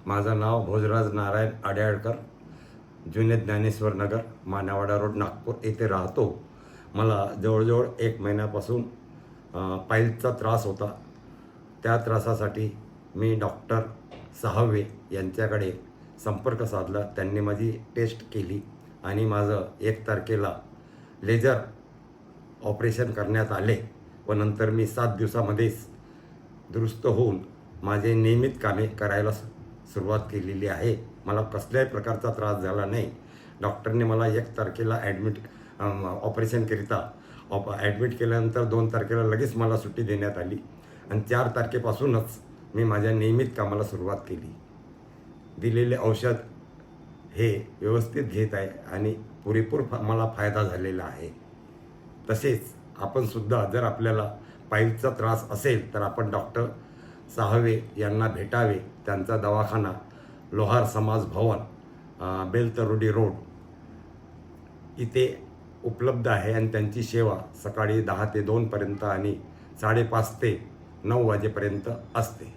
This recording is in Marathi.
माझं नाव भोजराज नारायण आड्याळकर, जुने ज्ञानेश्वर नगर, मानेवाडा रोड, नागपूर येथे राहतो. मला जवळजवळ 1 महिन्यापासून पाईल्सचा त्रास होता. त्या त्रासासाठी मी डॉक्टर सहावे यांच्याकडे संपर्क साधला. त्यांनी माझी टेस्ट केली आणि माझं 1 तारखेला लेझर ऑपरेशन करण्यात आले व नंतर मी 7 दिवसामध्येच दुरुस्त होऊन माझे नियमित कामे करायला सुरुवात केलेली आहे. मला कसल्याही प्रकारचा त्रास झाला नाही. डॉक्टरने मला 1 तारखेला ऑपरेशनकरिता ॲडमिट केल्यानंतर 2 तारखेला लगेच मला सुट्टी देण्यात आली आणि 4 तारखेपासूनच मी माझ्या नियमित कामाला सुरुवात केली. दिलेले औषध हे व्यवस्थित घेत आहे आणि पुरेपूर मला फायदा झालेला आहे. तसेच आपणसुद्धा जर आपल्याला पाईल्सचा त्रास असेल तर आपण डॉक्टर सहावे यांना भेटावे. त्यांचा दवाखाना लोहार समाज भवन, बेलतरुडी रोड इथे उपलब्ध आहे आणि त्यांची सेवा सकाळी 10 ते 2 पर्यंत आणि 5:30 ते 9 वाजेपर्यंत असते.